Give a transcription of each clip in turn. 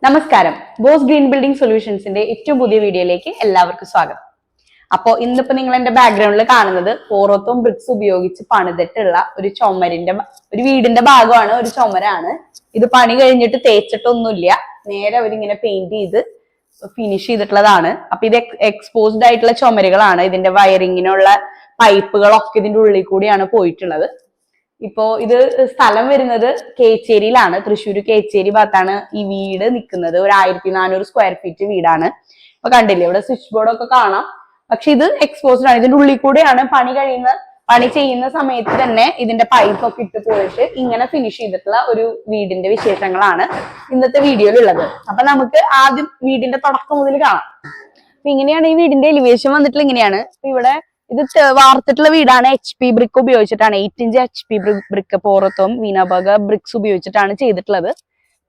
നമസ്കാരം. Boss green building സൊല്യൂഷൻസിന്റെ ഏറ്റവും പുതിയ വീഡിയോയിലേക്ക് എല്ലാവർക്കും സ്വാഗതം. അപ്പോൾ ഇന്നിപ്പോ നിങ്ങൾ എന്റെ ബാക്ക്ഗ്രൗണ്ടിൽ കാണുന്നത് പോറോത്തും ബ്രിക്സ് ഉപയോഗിച്ച് പണിതിട്ടുള്ള ഒരു വീടിന്റെ ഭാഗമാണ്, ഒരു ചുമരാണ്. ഇത് പണി കഴിഞ്ഞിട്ട് തേച്ചിട്ടൊന്നുമില്ല, നേരെ അവരിങ്ങനെ പെയിന്റ് ചെയ്ത് ഫിനിഷ് ചെയ്തിട്ടുള്ളതാണ്. അപ്പൊ ഇത് എക്സ്പോസ്ഡ് ആയിട്ടുള്ള ചുമരുകളാണ്. ഇതിന്റെ വയറിങ്ങിനുള്ള പൈപ്പുകളൊക്കെ ഇതിന്റെ ഉള്ളിൽ കൂടിയാണ് പോയിട്ടുള്ളത്. ഇപ്പോ ഇത് സ്ഥലം വരുന്നത് കേച്ചേരിയിലാണ്, തൃശ്ശൂർ കേച്ചേരി ഭാഗത്താണ് ഈ വീട് നിൽക്കുന്നത്. ഒരു 1400 സ്ക്വയർ ഫീറ്റ് വീടാണ്. ഇപ്പൊ കണ്ടില്ലേ, ഇവിടെ സ്വിച്ച് ബോർഡ് ഒക്കെ കാണാം. പക്ഷെ ഇത് എക്സ്പോസ്ഡ് ആണ്. ഇതിന്റെ ഉള്ളിൽ കൂടെയാണ് പണി ചെയ്യുന്ന സമയത്ത് തന്നെ ഇതിന്റെ പൈപ്പ് ഒക്കെ ഇട്ട് പോയിട്ട് ഇങ്ങനെ ഫിനിഷ് ചെയ്തിട്ടുള്ള ഒരു വീടിന്റെ വിശേഷങ്ങളാണ് ഇന്നത്തെ വീഡിയോയിലുള്ളത്. അപ്പൊ നമുക്ക് ആദ്യം വീടിന്റെ തുടക്കം മുതൽ കാണാം. അപ്പൊ ഇങ്ങനെയാണ് ഈ വീടിന്റെ എലിവേഷൻ വന്നിട്ടുള്ള. ഇങ്ങനെയാണ് ഇവിടെ ഇത് വാർത്തിട്ടുള്ള വീടാണ്. HP ബ്രിക്ക് ഉപയോഗിച്ചിട്ടാണ്, 8 ഇഞ്ച് HP ബ്രിക്ക് പോറത്തും വീനാബാഗ ബ്രിക്സ് ഉപയോഗിച്ചിട്ടാണ് ചെയ്തിട്ടുള്ളത്.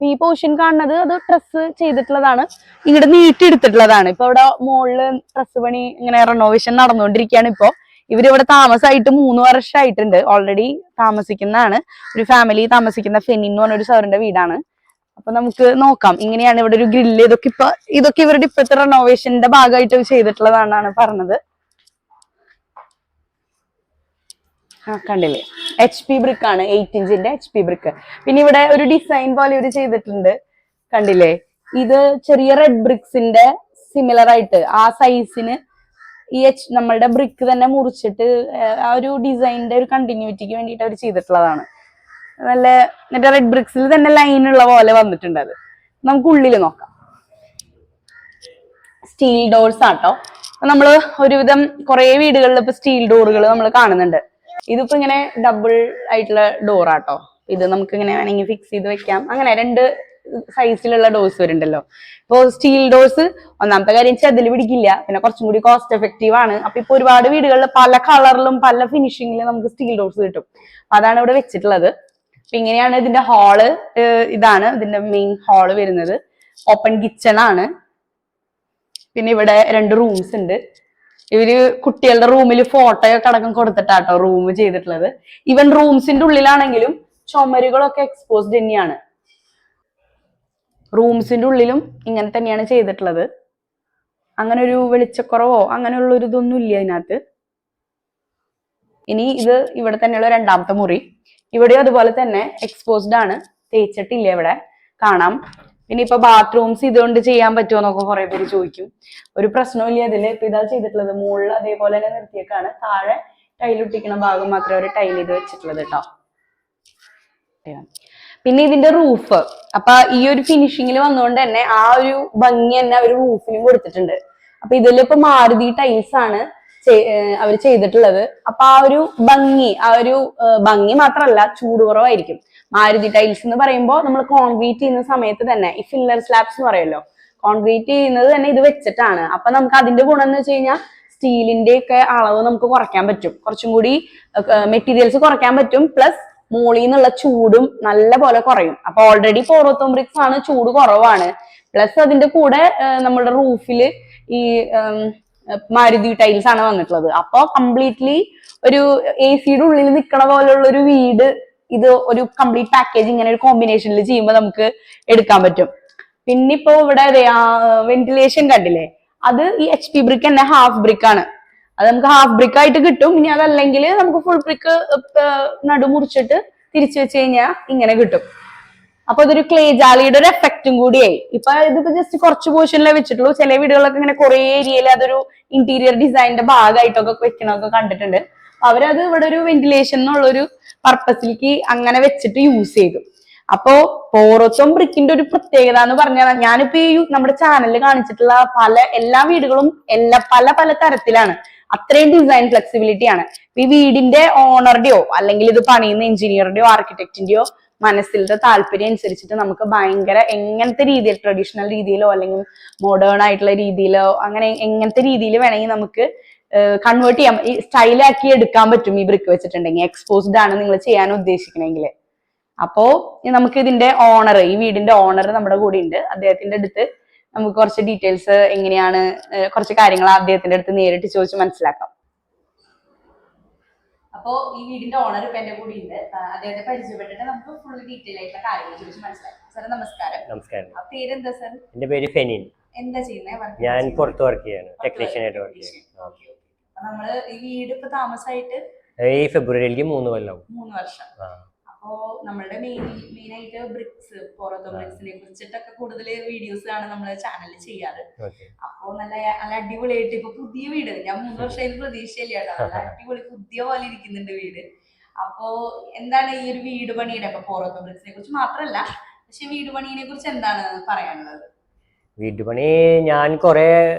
ഈ പോർഷൻ കാണുന്നത് അത് ട്രസ് ചെയ്തിട്ടുള്ളതാണ്, ഇങ്ങോട്ട് നീട്ടിയെടുത്തിട്ടുള്ളതാണ്. ഇപ്പൊ ഇവിടെ മുകളില് ട്രസ് പണി ഇങ്ങനെ റെനോവേഷൻ നടന്നുകൊണ്ടിരിക്കുകയാണ്. ഇപ്പൊ ഇവരിവിടെ താമസമായിട്ട് 3 വർഷമായിട്ടുണ്ട്. ഓൾറെഡി താമസിക്കുന്നതാണ്. ഒരു ഫാമിലി താമസിക്കുന്ന ഫെനിൻ എന്ന് പറഞ്ഞൊരു സാറിന്റെ വീടാണ്. അപ്പൊ നമുക്ക് നോക്കാം. ഇങ്ങനെയാണ് ഇവിടെ ഒരു ഗ്രില്ല്. ഇതൊക്കെ ഇവരുടെ ഇപ്പോഴത്തെ റെനോവേഷന്റെ ഭാഗമായിട്ട് ചെയ്തിട്ടുള്ളതാണെന്നാണ് പറഞ്ഞത്. കണ്ടില്ലേ, HP ബ്രിക്ക് ആണ്, 8 ഇഞ്ചിന്റെ HP ബ്രിക്ക്. പിന്നെ ഇവിടെ ഒരു ഡിസൈൻ പോലെ ഇവര് ചെയ്തിട്ടുണ്ട്, കണ്ടില്ലേ. ഇത് ചെറിയ റെഡ് ബ്രിക്സിന്റെ സിമിലർ ആയിട്ട് ആ സൈസിന് ഈ നമ്മളുടെ ബ്രിക്ക് തന്നെ മുറിച്ചിട്ട് ആ ഒരു ഡിസൈനിന്റെ ഒരു കണ്ടിന്യൂറ്റിക്ക് വേണ്ടിയിട്ട് അവർ ചെയ്തിട്ടുള്ളതാണ്. നല്ല മറ്റേ റെഡ് ബ്രിക്സിൽ തന്നെ ലൈൻ ഉള്ള പോലെ വന്നിട്ടുണ്ട്. അത് നമുക്ക് ഉള്ളിൽ നോക്കാം. സ്റ്റീൽ ഡോർസ് ആട്ടോ. നമ്മള് ഒരുവിധം കുറെ വീടുകളിൽ ഇപ്പൊ സ്റ്റീൽ ഡോറുകൾ നമ്മൾ കാണുന്നുണ്ട്. ഇതിപ്പോ ഇങ്ങനെ ഡബിൾ ആയിട്ടുള്ള ഡോറാട്ടോ. ഇത് നമുക്ക് ഇങ്ങനെ വേണമെങ്കിൽ ഫിക്സ് ചെയ്ത് വെക്കാം. അങ്ങനെ 2 സൈസിലുള്ള ഡോർസ് വരുന്നുണ്ടല്ലോ. ഇപ്പൊ സ്റ്റീൽ ഡോർസ് ഒന്നാമത്തെ കാര്യം ചെതിൽ പിടിക്കില്ല, പിന്നെ കുറച്ചും കൂടി കോസ്റ്റ് എഫക്റ്റീവ് ആണ്. അപ്പൊ ഇപ്പൊ ഒരുപാട് വീടുകളിൽ പല കളറിലും പല ഫിനിഷിങ്ങിലും നമുക്ക് സ്റ്റീൽ ഡോർസ് കിട്ടും. അതാണ് ഇവിടെ വെച്ചിട്ടുള്ളത്. അപ്പൊ ഇങ്ങനെയാണ് ഇതിന്റെ ഹാള്. ഇതാണ് ഇതിന്റെ മെയിൻ ഹാള് വരുന്നത്. ഓപ്പൺ കിച്ചൺ ആണ്. പിന്നെ ഇവിടെ 2 റൂംസ് ഉണ്ട്. ഇവര് കുട്ടികളുടെ റൂമിൽ ഫോട്ടോയൊക്കെ അടക്കം കൊടുത്തിട്ടാട്ടോ റൂം ചെയ്തിട്ടുള്ളത്. ഈവൻ റൂംസിന്റെ ഉള്ളിലാണെങ്കിലും ചുമരുകളൊക്കെ എക്സ്പോസ്ഡ് തന്നെയാണ്. റൂംസിന്റെ ഉള്ളിലും ഇങ്ങനെ തന്നെയാണ് ചെയ്തിട്ടുള്ളത്. അങ്ങനെ ഒരു വെളിച്ചക്കുറവോ അങ്ങനെയുള്ള ഒരു ഇതൊന്നും ഇല്ല ഇതിനകത്ത്. ഇനി ഇത് ഇവിടെ തന്നെയുള്ള 2ാമത്തെ മുറി. ഇവിടെ അതുപോലെ തന്നെ എക്സ്പോസ്ഡ് ആണ്, തേച്ചിട്ടില്ല. ഇവിടെ കാണാം. പിന്നെ ഇപ്പൊ ബാത്റൂംസ് ഇതുകൊണ്ട് ചെയ്യാൻ പറ്റുമോ എന്നൊക്കെ കുറെ പേര് ചോദിക്കും. ഒരു പ്രശ്നവും ഇല്ല ഇതില്. ഇപ്പൊ ഇതാ ചെയ്തിട്ടുള്ളത്. മുകളിൽ അതേപോലെ തന്നെ നിർത്തിയേക്കാണ്. താഴെ ടൈലൊട്ടിക്കണ ഭാഗം മാത്രമേ ഒരു ടൈൽ ഇത് വെച്ചിട്ടുള്ളത് കേട്ടോ. പിന്നെ ഇതിന്റെ റൂഫ്, അപ്പൊ ഈ ഒരു ഫിനിഷിങ്ങിൽ വന്നുകൊണ്ട് തന്നെ ആ ഒരു ഭംഗി തന്നെ അവർ റൂഫിനും കൊടുത്തിട്ടുണ്ട്. അപ്പൊ ഇതിലിപ്പോ മാരുതി ടൈൽസ് ആണ് അവർ ചെയ്തിട്ടുള്ളത്. അപ്പൊ ആ ഒരു ഭംഗി മാത്രമല്ല, ചൂട് കുറവായിരിക്കും. മാരുതി ടൈൽസ് എന്ന് പറയുമ്പോൾ നമ്മൾ കോൺക്രീറ്റ് ചെയ്യുന്ന സമയത്ത് തന്നെ ഈ ഫില്ലർ സ്ലാബ്സ് എന്ന് പറയുമല്ലോ, കോൺക്രീറ്റ് ചെയ്യുന്നത് തന്നെ ഇത് വെച്ചിട്ടാണ്. അപ്പൊ നമുക്ക് അതിന്റെ ഗുണം എന്ന് വെച്ച് കഴിഞ്ഞാൽ സ്റ്റീലിന്റെ ഒക്കെ അളവ് നമുക്ക് കുറയ്ക്കാൻ പറ്റും, കുറച്ചും കൂടി മെറ്റീരിയൽസ് കുറയ്ക്കാൻ പറ്റും. പ്ലസ് മോളിൽ നിന്നുള്ള ചൂടും നല്ല പോലെ കുറയും. അപ്പൊ ഓൾറെഡി പോറോത്തും ബ്രിക്സ് ആണ്, ചൂട് കുറവാണ്. പ്ലസ് അതിന്റെ കൂടെ നമ്മുടെ റൂഫില് ഈ മാരുതി ടൈൽസ് ആണ് വന്നിട്ടുള്ളത്. അപ്പൊ കംപ്ലീറ്റ്ലി ഒരു AC-യുടെ ഉള്ളിൽ നിൽക്കണ പോലുള്ള ഒരു വീട് ഇത് ഒരു കംപ്ലീറ്റ് പാക്കേജ് ഇങ്ങനെ ഒരു കോമ്പിനേഷനിൽ ചെയ്യുമ്പോൾ നമുക്ക് എടുക്കാൻ പറ്റും. പിന്നെ ഇപ്പോ ഇവിടെ വെന്റിലേഷൻ കണ്ടില്ലേ, അത് ഈ HP ബ്രിക്ക് തന്നെ ഹാഫ് ബ്രിക്ക് ആണ്. അത് നമുക്ക് ഹാഫ് ബ്രിക്ക് ആയിട്ട് കിട്ടും. ഇനി അതല്ലെങ്കിൽ നമുക്ക് ഫുൾ ബ്രിക്ക് നടുമുറിച്ചിട്ട് തിരിച്ചു വെച്ച് കഴിഞ്ഞാൽ ഇങ്ങനെ കിട്ടും. അപ്പൊ ഇതൊരു ക്ലേ ജാലിയുടെ ഒരു എഫക്റ്റും കൂടിയായി. ഇപ്പൊ ഇതിപ്പോ ജസ്റ്റ് കുറച്ച് പോർഷനിലേ വെച്ചിട്ടുള്ളൂ. ചില വീടുകളൊക്കെ ഇങ്ങനെ കുറെ ഏരിയയിൽ അതൊരു ഇന്റീരിയർ ഡിസൈനിന്റെ ഭാഗമായിട്ടൊക്കെ വെക്കണമൊക്കെ കണ്ടിട്ടുണ്ട്. അവരത് ഇവിടെ ഒരു വെന്റിലേഷൻ എന്നുള്ളൊരു പർപ്പസിലേക്ക് അങ്ങനെ വെച്ചിട്ട് യൂസ് ചെയ്തു. അപ്പോ പോറോത്തും ബ്രിക്കിന്റെ ഒരു പ്രത്യേകത എന്ന് പറഞ്ഞാൽ, ഞാനിപ്പോ ഈ നമ്മുടെ ചാനലിൽ കാണിച്ചിട്ടുള്ള എല്ലാ വീടുകളും പല തരത്തിലാണ്. അത്രയും ഡിസൈൻ ഫ്ലെക്സിബിലിറ്റി ആണ്. ഈ വീടിന്റെ ഓണറുടെയോ അല്ലെങ്കിൽ ഇത് പണിയുന്ന എഞ്ചിനീയറുടെയോ ആർക്കിടെക്റ്റിന്റെയോ മനസ്സിലത്തെ താല്പര്യം അനുസരിച്ചിട്ട് നമുക്ക് ഭയങ്കര എങ്ങനത്തെ രീതിയിൽ, ട്രഡീഷണൽ രീതിയിലോ അല്ലെങ്കിൽ മോഡേൺ ആയിട്ടുള്ള രീതിയിലോ, അങ്ങനെ എങ്ങനത്തെ രീതിയിൽ വേണമെങ്കിൽ നമുക്ക് കൺവേർട്ട് ചെയ്യാം, സ്റ്റൈലാക്കി എടുക്കാൻ പറ്റും ഈ ബ്രിക്ക് വെച്ചിട്ടുണ്ടെങ്കിൽ. എക്സ്പോസ്ഡ് ആണ് നിങ്ങൾ ചെയ്യാൻ ഉദ്ദേശിക്കണമെങ്കിൽ. അപ്പോ നമുക്ക് ഇതിന്റെ ഓണർ, ഈ വീടിന്റെ ഓണർ നമ്മുടെ കൂടെ ഉണ്ട്. അദ്ദേഹത്തിന്റെ അടുത്ത് നമുക്ക് കുറച്ച് ഡീറ്റെയിൽസ് എങ്ങനെയാണ്, കുറച്ച് കാര്യങ്ങൾ അദ്ദേഹത്തിന്റെ അടുത്ത് നേരിട്ട് ചോദിച്ച് മനസ്സിലാക്കാം. അപ്പോ ഈ വീടിന്റെ ഓണർ ഇപ്പൊ എന്റെ കൂടി ഉണ്ട്. അദ്ദേഹത്തെ പരിചയപ്പെട്ടിട്ട് നമുക്ക് ഫുൾ ഡീറ്റെയിൽ ആയിട്ടുള്ള കാര്യങ്ങൾ ചോദിച്ച് മനസ്സിലാക്കാം. സാർ നമസ്കാരം. നമസ്കാരം. പേരെന്താ സാർ? എന്റെ പേര് ഫെനിൻ. എന്താ ചെയ്യുന്നത്? ഞാൻ പുറത്ത് വർക്ക് ചെയ്യാണ്, ടെക്നീഷ്യൻ ആയിട്ട് വർക്ക് ചെയ്യുന്നു. നമ്മള് ഈ വീട് ഇപ്പൊ താമസമായിട്ട് ഈ ഫെബ്രുവരിയിലേക്ക് 3 കൊല്ലം. 3 വർഷം. അപ്പോ നമ്മളുടെ മെയിൻ ആയിട്ട് ബ്രിക്സ്, പോറത്തോ ബ്രിക്സിനെ കുറിച്ചിട്ടൊക്കെ കൂടുതൽ വീഡിയോസ് ആണ് നമ്മള് ചാനലിൽ ചെയ്യാറ്. അപ്പോ നല്ല നല്ല അടിപൊളിയായിട്ട് ഇപ്പൊ പുതിയ വീട്, ഞാൻ 3 വർഷമായിട്ട് പ്രതീക്ഷയില്ല കേട്ടോ, നല്ല അടിപൊളി പുതിയ പോലെ ഇരിക്കുന്നുണ്ട് വീട്. അപ്പോ എന്താണ് ഈ ഒരു വീട് പണിയുടെ ഇപ്പൊ പോറത്തോ ബ്രിക്സിനെ കുറിച്ച് മാത്രല്ല, പക്ഷെ വീട് പണിയെ കുറിച്ച് എന്താണ് പറയാനുള്ളത്? വീട്ടുപണി ഞാൻ കുറെ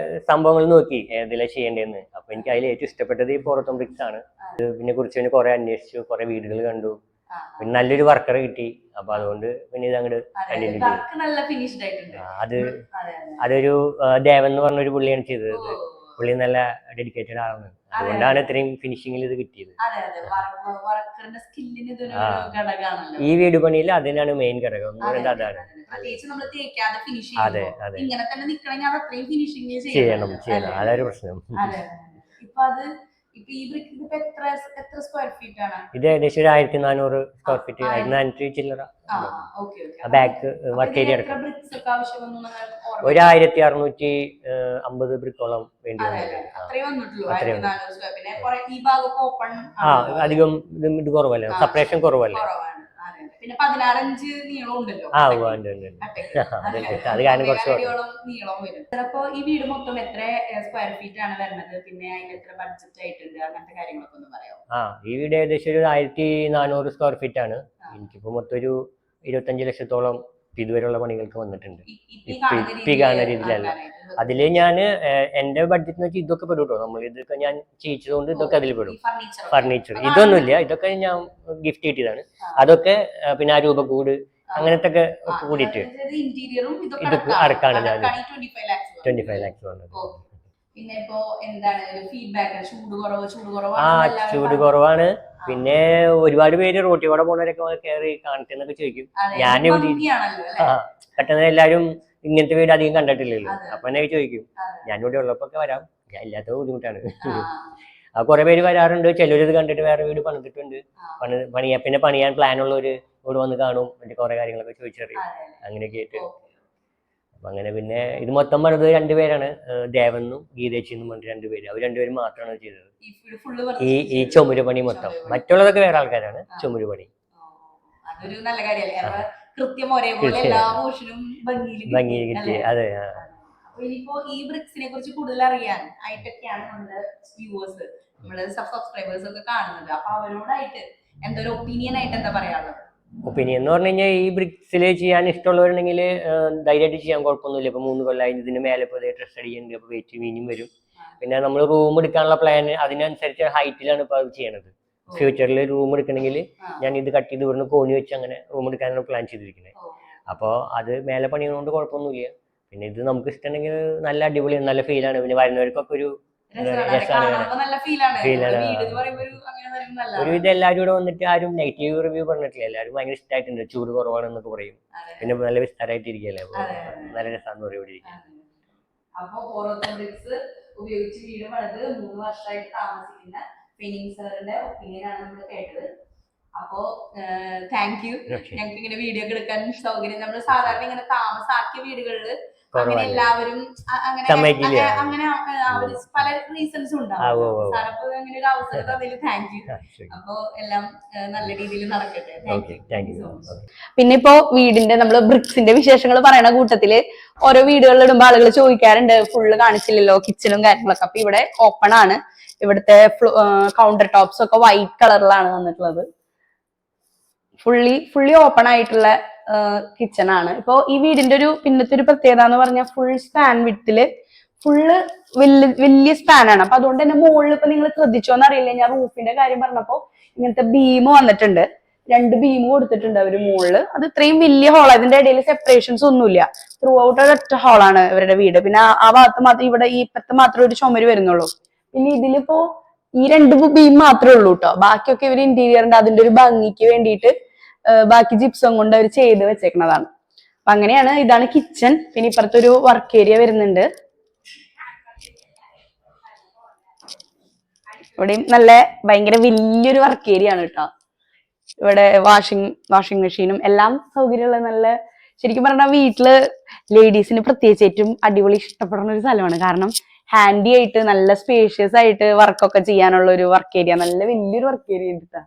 സംഭവങ്ങൾ നോക്കി ഏതെല്ലാം ചെയ്യേണ്ടതെന്ന്. അപ്പൊ എനിക്ക് അതിൽ ഏറ്റവും ഇഷ്ടപ്പെട്ടത് ഈ പോറത്തോ ബ്രിക്സ് ആണ്. ഇതിനെ കുറിച്ച് കുറെ അന്വേഷിച്ചു, കുറെ വീടുകൾ കണ്ടു, പിന്നെ നല്ലൊരു വർക്കറെ കിട്ടി. അപ്പൊ അതുകൊണ്ട് പിന്നെ ഇത് അങ്ങോട്ട് അതൊരു ദേവൻ എന്ന് പറഞ്ഞൊരു പുള്ളിയാണ് ചെയ്തത്. പുള്ളി നല്ല ഡെഡിക്കേറ്റഡ് ആണ്, അതുകൊണ്ടാണ് ഇത്രയും ഫിനിഷിംഗിൽ ഇത് കിട്ടിയത്. ഈ വീട് പണിയിൽ അതിനാണ് മെയിൻ ഘടകം എന്ന് പറയുന്നത്. അതാണ് അതെ അതെ ചെയ്യണം ചെയ്യണം, അതൊരു പ്രശ്നം. ഇത് ഏകദേശം 1400 സ്ക്വയർ ഫീറ്റ്, 1400 ചില്ലറ. ബാക്ക് വർക്ക് ഏരിയ എടുക്കാം. ഒരു 1650 ബ്രിക്കോളം വേണ്ടി അധികം ഇത് കുറവല്ലേ, സെപ്പറേഷൻ കുറവല്ലേ. പിന്നെ 16 ഇഞ്ച് നീളം ഉണ്ടല്ലോ. അത് കാരണം കുറച്ച് ചിലപ്പോ ഈ വീട് മൊത്തം എത്ര സ്ക്വയർ ഫീറ്റ് ആണ് വരുന്നത്, പിന്നെ അതിന് എത്ര ബഡ്ജറ്റ് ആയിട്ടുണ്ട്, അങ്ങനത്തെ കാര്യങ്ങളൊക്കെ ഒന്ന് പറയാമോ? ഈ വീട് ഏകദേശം ഒരു 1400 സ്ക്വയർ ഫീറ്റ് ആണ്. എനിക്കിപ്പോ മൊത്തം ഒരു 25 ലക്ഷത്തോളം ഇതുവരെയുള്ള പണികൾക്ക് വന്നിട്ടുണ്ട്. ഇപ്പി കാണുന്ന രീതിയിലല്ല. അതില് ഞാൻ എന്റെ ബഡ്ജറ്റ് വെച്ചാൽ ഇതൊക്കെ പെടും കേട്ടോ. നമ്മൾ ഇതൊക്കെ ഞാൻ ചെയ്യിച്ചതുകൊണ്ട് ഇതൊക്കെ അതിൽ പെടും. ഫർണിച്ചർ ഇതൊന്നുമില്ല, ഇതൊക്കെ ഞാൻ ഗിഫ്റ്റ് കിട്ടിയതാണ്. അതൊക്കെ പിന്നെ ആ രൂപക്കൂട് അങ്ങനത്തെ ഒക്കെ കൂടിയിട്ട് ഇതൊക്കെ അടക്കാണ് ഞാൻ 25 ലാക്സ് വന്നത്. ചൂട് കുറവാണ്. പിന്നെ ഒരുപാട് പേര് റോട്ടിൽ കൂടെ പോകുന്നവരൊക്കെ കയറി കാണിച്ചെന്നൊക്കെ ചോദിക്കും. ഞാനിവിടെ പെട്ടെന്ന് എല്ലാരും ഇങ്ങനത്തെ വീട് അധികം കണ്ടിട്ടില്ലല്ലോ, അപ്പൊ എന്നെ ചോദിക്കും. ഞാനിവിടെ ഉള്ളപ്പോ ഒക്കെ വരാം, ഇല്ലാത്ത ബുദ്ധിമുട്ടാണ്. കുറെ പേര് വരാറുണ്ട്. ചിലരിത് കണ്ടിട്ട് വേറെ വീട് പണിതിട്ടുണ്ട്, പിന്നെ പണിയാൻ പ്ലാൻ ഉള്ളവര് ഇവിടെ വന്ന് കാണും, മറ്റേ കുറെ കാര്യങ്ങളൊക്കെ ചോദിച്ചറിയും, അങ്ങനെയൊക്കെ ആയിട്ട്. അപ്പൊ അങ്ങനെ പിന്നെ ഇത് മൊത്തം പണിത് 2 പേരാണ്, ദേവനും ഗീതേച്ചി എന്നും പറഞ്ഞ 2 പേര്. അവർ 2 പേരും മാത്രമാണ് ചെയ്തത് ഈ ചുമര് പണി മൊത്തം. മറ്റുള്ളതൊക്കെ വേറെ ആൾക്കാരാണ്. ചുമര് പണി ഭംഗി കിട്ടി. അതെ. ഇനിയിപ്പോ ഈ ബ്രിക്സിനെ കുറിച്ച് കൂടുതൽ അറിയാൻ ആയിട്ടൊക്കെയാണ് നമ്മുടെ വ്യൂവേഴ്സ്, നമ്മുടെ സബ്സ്ക്രൈബേഴ്സ് ഒക്കെ കാണുന്നത്. അപ്പൊ അവരോടായിട്ട് എന്തൊരു ഒപ്പീനിയൻ ആയിട്ട് എന്താ പറയാനുള്ളത്? ഒപ്പീനിയൻ എന്ന് പറഞ്ഞു കഴിഞ്ഞാൽ ഈ ബ്രിക്സിൽ ചെയ്യാൻ ഇഷ്ടമുള്ളവരുണ്ടെങ്കിൽ ധൈര്യമായിട്ട് ചെയ്യാൻ കുഴപ്പമൊന്നുമില്ല. ഇപ്പൊ 3 കൊല്ലമായി ഇതിന് മേലെ ഇപ്പോൾ ഡ്രസ് അടിക്കുന്നുണ്ട്, അപ്പൊ വെയിറ്റ് ഇനിയും വരും. പിന്നെ നമ്മൾ റൂം എടുക്കാനുള്ള പ്ലാൻ അതിനനുസരിച്ച് ഹൈറ്റിലാണ് ഇപ്പൊ അത് ചെയ്യണത്. ഫ്യൂച്ചറിൽ റൂം എടുക്കണമെങ്കിൽ ഞാൻ ഇത് കട്ട് ചെയ്ത് ഇവിടുന്ന് കോണി വെച്ച് അങ്ങനെ റൂം എടുക്കാനാണ് പ്ലാൻ ചെയ്തിരിക്കുന്നത്. അപ്പോൾ അത് മേലെ പണിയുന്നതുകൊണ്ട് കുഴപ്പമൊന്നുമില്ല. പിന്നെ ഇത് നമുക്ക് ഇഷ്ടമുണ്ടെങ്കിൽ നല്ല അടിപൊളിയാണ്, നല്ല ഫീലാണ്. പിന്നെ വരുന്നവർക്കൊക്കെ ഒരു ഒരുവിധം എല്ലാവരും കൂടെ വന്നിട്ട് ആരും നെഗറ്റീവ് റിവ്യൂ പറഞ്ഞിട്ടില്ല. എല്ലാവരും ഭയങ്കര ഇഷ്ടമായിട്ടുണ്ട്. ചൂട് കുറവാണെന്നൊക്കെ പറയും. പിന്നെ നല്ല വിസ്താരമായിട്ട് ഇരിക്കല്ലേ, നല്ല രസമാണെന്ന് പറയും ഇവിടെ ഇരിക്കാൻ. അപ്പൊ പോറത്തോ ബ്രിക്സ് ഉപയോഗിച്ച് വീട് പണിത് 3 വർഷമായിട്ട് താമസിക്കുന്ന ഫെനിൻ സാറിന്റെ ഒപ്പീനിയൻ ആണ് നമ്മൾ കേട്ടത്. അപ്പോ താങ്ക് യു. ഞങ്ങൾക്ക് ഇങ്ങനെ വീഡിയോ ഒക്കെ എടുക്കാൻ സൗകര്യം. നമ്മൾ സാധാരണ ഇങ്ങനെ താമസാക്കിയ വീടുകളിൽ അങ്ങനെ എല്ലാവരും അങ്ങനെ പല റീസൺസും ഉണ്ടാവും. സാറപ്പോ അങ്ങനെ ഒരു അവസരം അതിൽ താങ്ക് യു. അപ്പൊ എല്ലാം നല്ല രീതിയിൽ നടക്കട്ടെ. Thank you so much. പിന്നെ ഇപ്പോ വീടിന്റെ നമ്മള് ബ്രിക്സിന്റെ വിശേഷങ്ങൾ പറയണ കൂട്ടത്തില് ഓരോ വീടുകളിൽ ഇടുമ്പോ ആളുകൾ ചോദിക്കാറുണ്ട്, ഫുള്ള് കാണിച്ചില്ലല്ലോ കിച്ചണും കാര്യങ്ങളൊക്കെ. അപ്പൊ ഇവിടെ ഓപ്പൺ ആണ്. ഇവിടുത്തെ കൗണ്ടർ ടോപ്സ് ഒക്കെ വൈറ്റ് കളറിലാണ് വന്നിട്ടുള്ളത്. ഫുള്ളി ഓപ്പൺ ആയിട്ടുള്ള കിച്ചൺ ആണ്. ഇപ്പൊ ഈ വീടിന്റെ ഒരു പിന്നത്തെ ഒരു പ്രത്യേകത എന്ന് പറഞ്ഞാൽ ഫുൾ സ്പാൻ വിഡ്ത്തില് ഫുള്ള് വലിയ സ്പാൻ ആണ്. അപ്പൊ അതുകൊണ്ട് തന്നെ മുകളിൽ ഇപ്പൊ നിങ്ങൾ ശ്രദ്ധിച്ചോന്ന് അറിയില്ല, ഞാൻ റൂഫിന്റെ കാര്യം പറഞ്ഞപ്പോ ഇങ്ങനത്തെ ബീം വന്നിട്ടുണ്ട്. 2 ബീം കൊടുത്തിട്ടുണ്ട് അവര് മുകളില്. അത് ഇത്രയും വലിയ ഹോൾ, അതിന്റെ ഇടയിൽ സെപ്പറേഷൻസ് ഒന്നുമില്ല. ത്രൂ ഔട്ട് ഒരൊറ്റ ഹോളാണ് ഇവരുടെ വീട്. പിന്നെ ആ ഭാഗത്ത് മാത്രം, ഇവിടെ ഈ ഇപ്പത്തെ മാത്രമേ ഒരു ചുമര് വരുന്നുള്ളൂ. പിന്നെ ഇതിലിപ്പോ ഈ 2 ബീം മാത്രമേ ഉള്ളൂ കേട്ടോ. ബാക്കിയൊക്കെ ഇവര് ഇന്റീരിയറിന്റെ അതിന്റെ ഒരു ഭംഗിക്ക് വേണ്ടിയിട്ട് ബാക്കി ജിപ്സം കൊണ്ട് അവർ ചെയ്ത് വെച്ചേക്കുന്നതാണ്. അപ്പൊ അങ്ങനെയാണ്. ഇതാണ് കിച്ചൺ. പിന്നെ ഇപ്പുറത്തൊരു വർക്ക് ഏരിയ വരുന്നുണ്ട്. ഇവിടെയും നല്ല ഭയങ്കര വലിയൊരു വർക്ക് ഏരിയ ആണ് കേട്ടോ. ഇവിടെ വാഷിംഗ് മെഷീനും എല്ലാം സൗകര്യമുള്ള നല്ല, ശരിക്കും പറഞ്ഞാൽ വീട്ടില് ലേഡീസിന് പ്രത്യേകിച്ച് ഏറ്റവും അടിപൊളി ഇഷ്ടപ്പെടുന്ന ഒരു സ്ഥലമാണ്. കാരണം ഹാൻഡി ആയിട്ട് നല്ല സ്പേഷ്യസ് ആയിട്ട് വർക്കൊക്കെ ചെയ്യാനുള്ള ഒരു വർക്ക് ഏരിയ, നല്ല വലിയൊരു വർക്ക് ഏരിയ ഉണ്ട്.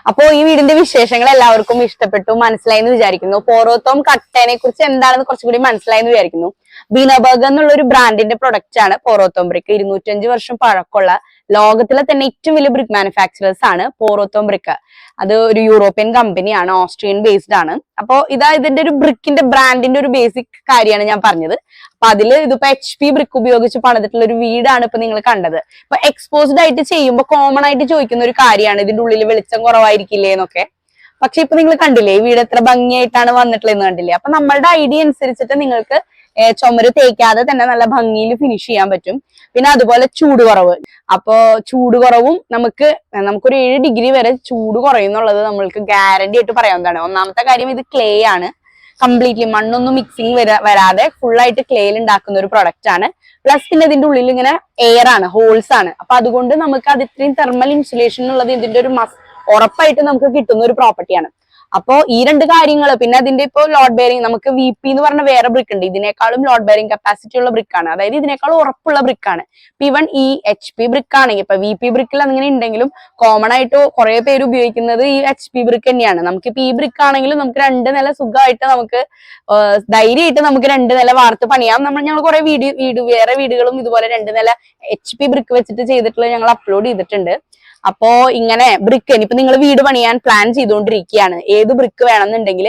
അപ്പോ ഈ വീടിന്റെ വിശേഷങ്ങൾ എല്ലാവർക്കും ഇഷ്ടപ്പെട്ടു, മനസ്സിലായി എന്ന് വിചാരിക്കുന്നു. പോറോത്തോം കട്ടേനെ കുറിച്ച് എന്താണെന്ന് കുറച്ചുകൂടി മനസ്സിലായി എന്ന് വിചാരിക്കുന്നു. ബീനബർഗ് എന്നുള്ള ഒരു ബ്രാൻഡിന്റെ പ്രൊഡക്റ്റ് ആണ് പോറോത്തോം ബ്രിക്ക്. 205 വർഷം പഴക്കമുള്ള ലോകത്തിലെ തന്നെ ഏറ്റവും വലിയ ബ്രിക്ക് മാനുഫാക്ചറേഴ്സ് ആണ് പോറോത്തോം ബ്രിക്ക്. അത് ഒരു യൂറോപ്യൻ കമ്പനിയാണ്, ഓസ്ട്രിയൻ ബേസ്ഡ് ആണ്. അപ്പോ ഇതിന്റെ ഒരു ബ്രിക്കിന്റെ ബ്രാൻഡിന്റെ ഒരു ബേസിക് കാര്യമാണ് ഞാൻ പറഞ്ഞത്. അപ്പൊ അതില് ഇതിപ്പോ HP ബ്രിക്ക് ഉപയോഗിച്ച് പണിതിട്ടുള്ള ഒരു വീടാണ് ഇപ്പൊ നിങ്ങൾ കണ്ടത്. ഇപ്പൊ എക്സ്പോസ്ഡ് ആയിട്ട് ചെയ്യുമ്പോൾ കോമൺ ആയിട്ട് ചോദിക്കുന്ന ഒരു കാര്യമാണ് ഇതിന്റെ ഉള്ളിൽ വെളിച്ചം കുറവായിരിക്കില്ലേ എന്നൊക്കെ. പക്ഷെ ഇപ്പൊ നിങ്ങൾ കണ്ടില്ലേ ഈ വീട് എത്ര ഭംഗിയായിട്ടാണ് വന്നിട്ടുള്ളതെന്ന് കണ്ടില്ലേ. അപ്പൊ നമ്മളുടെ ഐഡിയ അനുസരിച്ചിട്ട് നിങ്ങൾക്ക് ചുമര് തേക്കാതെ തന്നെ നല്ല ഭംഗിയിൽ ഫിനിഷ് ചെയ്യാൻ പറ്റും. പിന്നെ അതുപോലെ ചൂട് കുറവ്, അപ്പോ ചൂട് കുറവും നമുക്കൊരു 7 ഡിഗ്രി വരെ ചൂട് കുറയുന്നുള്ളത് നമ്മൾക്ക് ഗ്യാരണ്ടി ആയിട്ട് പറയാവുന്നതാണ്. ഒന്നാമത്തെ കാര്യം ഇത് ക്ലേ ആണ്, കംപ്ലീറ്റ്ലി മണ്ണൊന്നും മിക്സിങ് വരാതെ ഫുൾ ആയിട്ട് ക്ലേയിൽ ഉണ്ടാക്കുന്ന ഒരു പ്രൊഡക്റ്റ് ആണ്. പ്ലസ് പിന്നെ ഇതിന്റെ ഉള്ളിൽ ഇങ്ങനെ എയർ ആണ്, ഹോൾസ് ആണ്. അപ്പൊ അതുകൊണ്ട് നമുക്ക് അത് ഇത്രയും തെർമൽ ഇൻസുലേഷൻ എന്നുള്ളത് ഇതിന്റെ ഒരു ഉറപ്പായിട്ട് നമുക്ക് കിട്ടുന്ന ഒരു പ്രോപ്പർട്ടിയാണ്. അപ്പോ ഈ 2 കാര്യങ്ങൾ, പിന്നെ അതിന്റെ ഇപ്പോ ലോഡ് ബെയറിംഗ്, നമുക്ക് VP എന്ന് പറഞ്ഞ വേറെ ബ്രിക്ക് ഉണ്ട്. ഇതിനേക്കാളും ലോഡ് ബെയറിംഗ് കപ്പാസിറ്റി ഉള്ള ബ്രിക്കാണ്, അതായത് ഇതിനേക്കാളും ഉറപ്പുള്ള ബ്രിക്കാണ്. ഇവൻ ഈ HP ബ്രിക്ക് ആണെങ്കിൽ, ഇപ്പൊ VP ബ്രിക്കിൽ അങ്ങനെ ഉണ്ടെങ്കിലും കോമൺ ആയിട്ട് കുറെ പേര് ഉപയോഗിക്കുന്നത് ഈ HP ബ്രിക്ക് തന്നെയാണ്. നമുക്കിപ്പോ ഈ ബ്രിക്ക് ആണെങ്കിലും നമുക്ക് 2 നില സുഖമായിട്ട് നമുക്ക് ധൈര്യമായിട്ട് നമുക്ക് 2 നില വാർത്ത് പണിയാം. ഞങ്ങൾ കുറെ വേറെ വീടുകളും ഇതുപോലെ 2 നില HP ബ്രിക്ക് വെച്ചിട്ട് ചെയ്തിട്ടുള്ള ഞങ്ങൾ അപ്ലോഡ് ചെയ്തിട്ടുണ്ട്. അപ്പോ ഇങ്ങനെ ബ്രിക്ക് ഇനിയിപ്പോ നിങ്ങൾ വീട് പണിയാൻ പ്ലാൻ ചെയ്തുകൊണ്ടിരിക്കുകയാണ്, ഏത് ബ്രിക്ക് വേണമെന്നുണ്ടെങ്കിൽ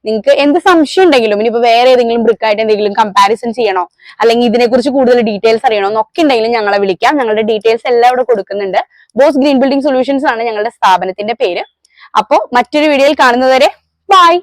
നിങ്ങൾക്ക് എന്ത് സംശയം ഉണ്ടെങ്കിലും, ഇനിയിപ്പോ വേറെ ഏതെങ്കിലും ബ്രിക്കായിട്ട് എന്തെങ്കിലും കമ്പാരിസൺ ചെയ്യണോ അല്ലെങ്കിൽ ഇതിനെക്കുറിച്ച് കൂടുതൽ ഡീറ്റെയിൽസ് അറിയണോ എന്നൊക്കെ ഉണ്ടെങ്കിലും ഞങ്ങളെ വിളിക്കാം. ഞങ്ങളുടെ ഡീറ്റെയിൽസ് എല്ലാം ഇവിടെ കൊടുക്കുന്നുണ്ട്. ബോസ് ഗ്രീൻ ബിൽഡിംഗ് സൊല്യൂഷൻസ് ആണ് ഞങ്ങളുടെ സ്ഥാപനത്തിന്റെ പേര്. അപ്പോ മറ്റൊരു വീഡിയോയിൽ കാണുന്നതുവരെ ബൈ.